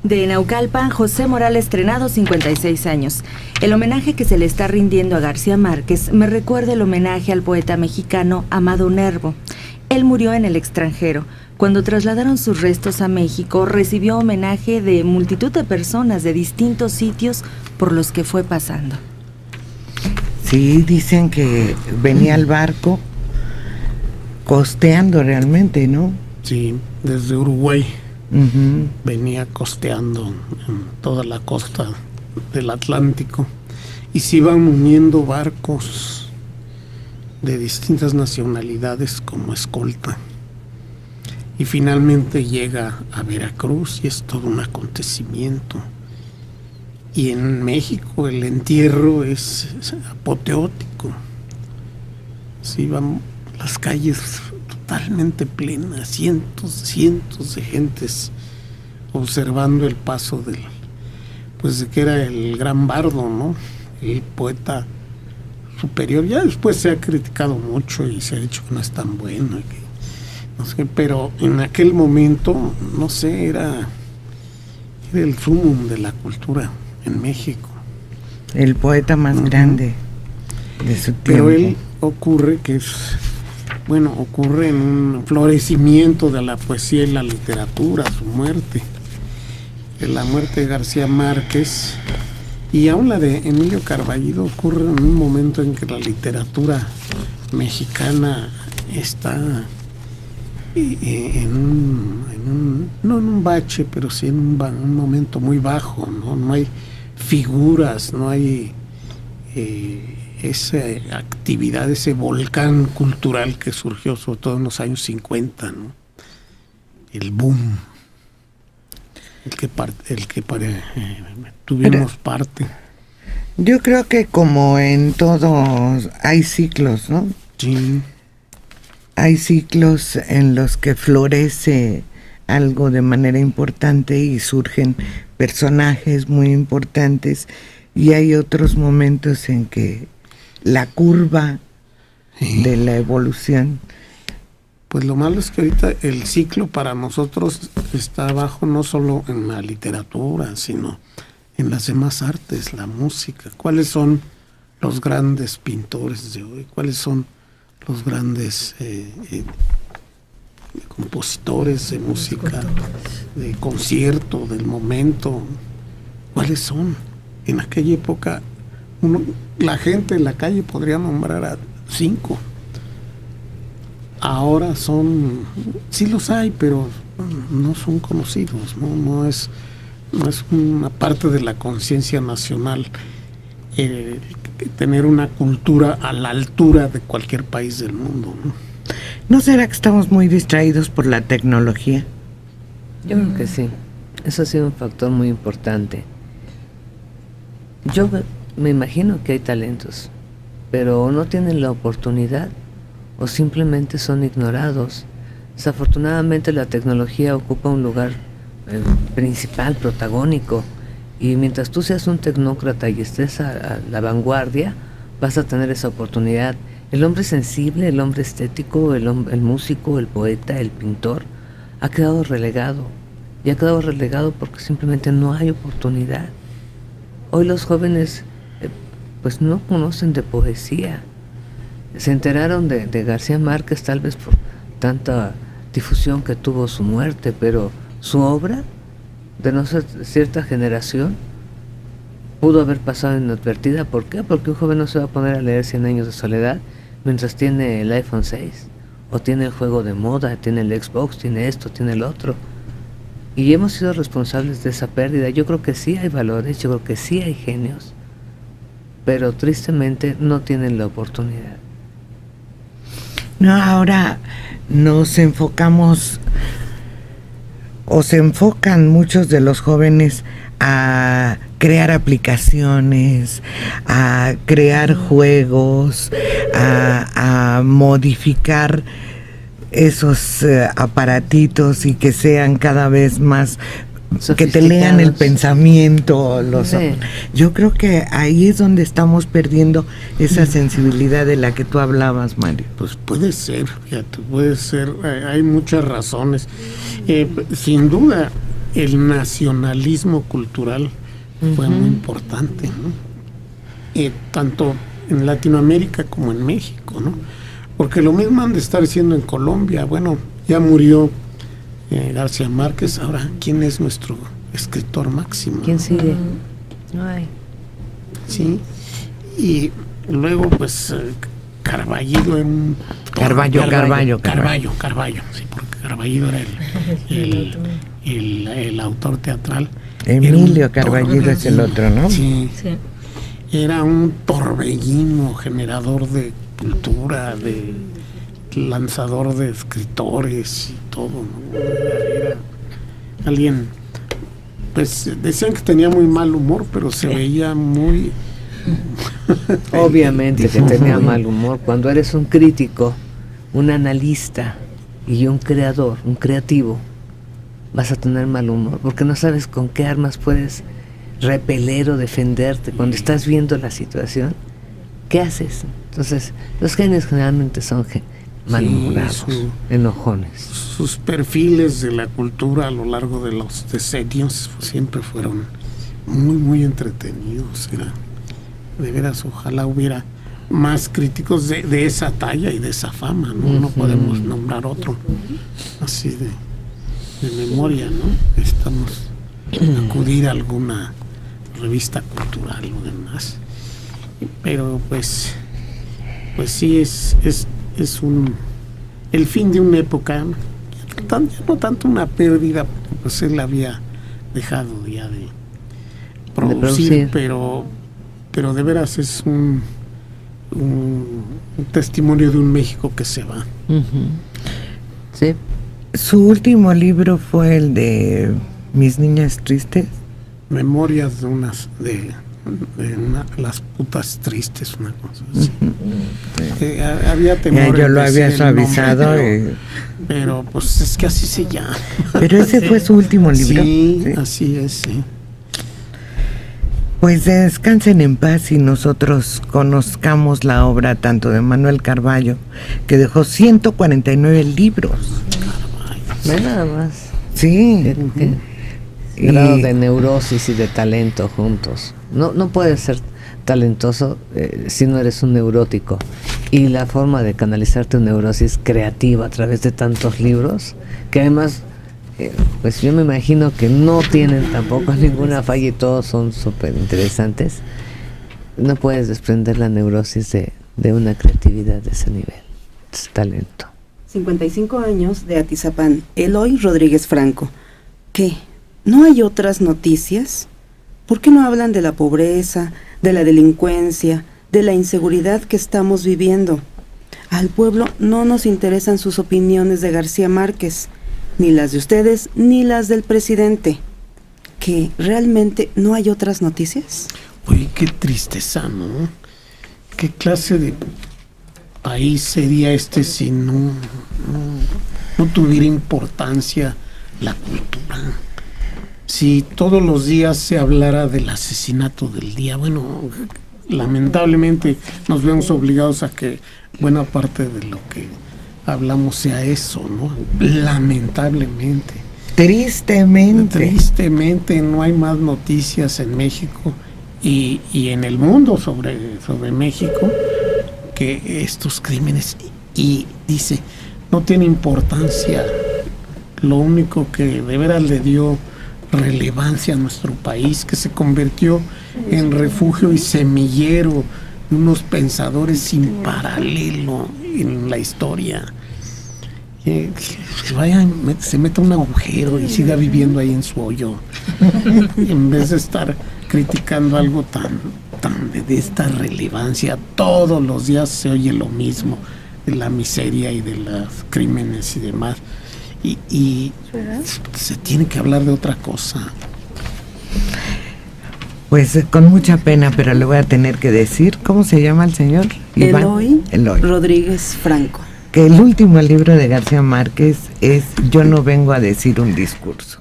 De Naucalpan, José Morales Trenado, 56 años. El homenaje que se le está rindiendo a García Márquez me recuerda el homenaje al poeta mexicano Amado Nervo. Él murió en el extranjero. Cuando trasladaron sus restos a México, recibió homenaje de multitud de personas de distintos sitios por los que fue pasando. Sí, dicen que venía al barco costeando realmente, ¿no? Sí, desde Uruguay. Uh-huh. Venía costeando en toda la costa del Atlántico y se iban uniendo barcos de distintas nacionalidades como escolta. Y finalmente llega a Veracruz y es todo un acontecimiento. Y en México el entierro es apoteótico. Sí, van las calles totalmente plenas, cientos de gentes observando el paso de que era el gran bardo, ¿no? El poeta superior. Ya después se ha criticado mucho y se ha dicho que no es tan bueno, no sé, pero en aquel momento, no sé, era el sumum de la cultura en México. El poeta más grande de su tiempo. Pero él ocurre en un florecimiento de la poesía y la literatura, su muerte. La muerte de García Márquez y aún la de Emilio Carballido ocurre en un momento en que la literatura mexicana está no en un bache, pero sí en un momento muy bajo, ¿no? No hay figuras, no hay esa actividad, ese volcán cultural que surgió sobre todo en los años 50, ¿no? El boom, tuvimos parte. Yo creo que como en todos hay ciclos, ¿no? Sí. Hay ciclos en los que florece algo de manera importante y surgen personajes muy importantes, y hay otros momentos en que la curva de la evolución. Pues lo malo es que ahorita el ciclo para nosotros está abajo no solo en la literatura, sino en las demás artes, la música. ¿Cuáles son los grandes pintores de hoy? ¿Cuáles son los grandes compositores de música, de concierto, del momento? ¿Cuáles son? En aquella época la gente en la calle podría nombrar a 5. Ahora sí los hay, pero no son conocidos, no es una parte de la conciencia nacional tener una cultura a la altura de cualquier país del mundo, ¿no? ¿No será que estamos muy distraídos por la tecnología? Yo creo que sí. Eso ha sido un factor muy importante. Yo me imagino que hay talentos, pero no tienen la oportunidad o simplemente son ignorados. Desafortunadamente la tecnología ocupa un lugar principal, protagónico, y mientras tú seas un tecnócrata y estés a la vanguardia, vas a tener esa oportunidad. El hombre sensible, el hombre estético, el músico, el poeta, el pintor, ha quedado relegado. Y ha quedado relegado porque simplemente no hay oportunidad. Hoy los jóvenes pues no conocen de poesía. Se enteraron de García Márquez tal vez por tanta difusión que tuvo su muerte, pero su obra, de no ser cierta generación, pudo haber pasado inadvertida. ¿Por qué? Porque un joven no se va a poner a leer 100 años de soledad mientras tiene el iPhone 6, o tiene el juego de moda, tiene el Xbox, tiene esto, tiene el otro. Y hemos sido responsables de esa pérdida. Yo creo que sí hay valores, yo creo que sí hay genios, pero tristemente no tienen la oportunidad. No, ahora nos enfocamos, o se enfocan muchos de los jóvenes a crear aplicaciones, a crear juegos, a modificar esos aparatitos y que sean cada vez más, que te lean el pensamiento. Sí. Yo creo que ahí es donde estamos perdiendo esa sensibilidad de la que tú hablabas, Mario. Pues puede ser, fíjate, puede ser, hay muchas razones. Sin duda, el nacionalismo cultural fue muy importante, ¿no? Tanto en Latinoamérica como en México, ¿no? Porque lo mismo han de estar diciendo en Colombia. Bueno, ya murió García Márquez, ahora ¿quién es nuestro escritor máximo? ¿Quién sigue? No hay. Sí, y luego pues Carballido era un... Carballo, sí, porque Carballido era el autor teatral. Emilio Carballido es el otro, ¿no? Sí. Era un torbellino generador de cultura, de lanzador de escritores y todo, ¿no? Era alguien, pues decían que tenía muy mal humor, pero se veía muy... Obviamente que tenía mal humor. Cuando eres un crítico, un analista y un creador, un creativo, vas a tener mal humor, porque no sabes con qué armas puedes repeler o defenderte cuando estás viendo la situación. ¿Qué haces? Entonces, los genios generalmente son malhumorados, enojones. Sus perfiles de la cultura a lo largo de los decenios siempre fueron muy, muy entretenidos. De veras, ojalá hubiera más críticos de esa talla y de esa fama, ¿no? No podemos nombrar otro así de memoria, ¿no? Estamos acudir a alguna revista cultural o demás. Pero pues sí es el fin de una época, ya no tanto una pérdida, pues él había dejado ya de producir. Pero de veras es un testimonio de un México que se va. Sí. Su último libro fue el de Mis niñas tristes. Memorias de las putas tristes, una cosa así. Había temor. Yo lo había suavizado. Pero pues es que así se llama. Pero ese fue su último libro. Sí, así es, sí. Pues descansen en paz y nosotros conozcamos la obra tanto de Manuel Carballo, que dejó 149 libros. Ve nada más. Sí. Grado de neurosis y de talento juntos. No puedes ser talentoso si no eres un neurótico. Y la forma de canalizar tu neurosis creativa a través de tantos libros, que además... pues yo me imagino que no tienen tampoco ninguna falla y todos son súper interesantes. No puedes desprender la neurosis de una creatividad de ese nivel. Es talento. 55 años de Atizapán, Eloy Rodríguez Franco. ¿Qué? ¿No hay otras noticias? ¿Por qué no hablan de la pobreza, de la delincuencia, de la inseguridad que estamos viviendo? Al pueblo no nos interesan sus opiniones de García Márquez, ni las de ustedes, ni las del presidente. ¿Que realmente no hay otras noticias? Oye, qué tristeza, ¿no? ¿Qué clase de país sería este si no tuviera importancia la cultura? Si todos los días se hablara del asesinato del día, bueno, lamentablemente nos vemos obligados a que buena parte de lo que hablamos sea eso, ¿no? Lamentablemente. Tristemente no hay más noticias en México y en el mundo sobre México que estos crímenes. Y dice, no tiene importancia. Lo único que de veras le dio relevancia a nuestro país, que se convirtió en refugio y semillero de unos pensadores sin paralelo en la historia. Se meta un agujero y siga viviendo ahí en su hoyo, en vez de estar criticando algo tan de esta relevancia. Todos los días se oye lo mismo de la miseria y de los crímenes y demás, y se tiene que hablar de otra cosa. Pues con mucha pena, pero le voy a tener que decir, ¿cómo se llama el señor? Eloy Rodríguez Franco. Que el último libro de García Márquez es Yo no vengo a decir un discurso.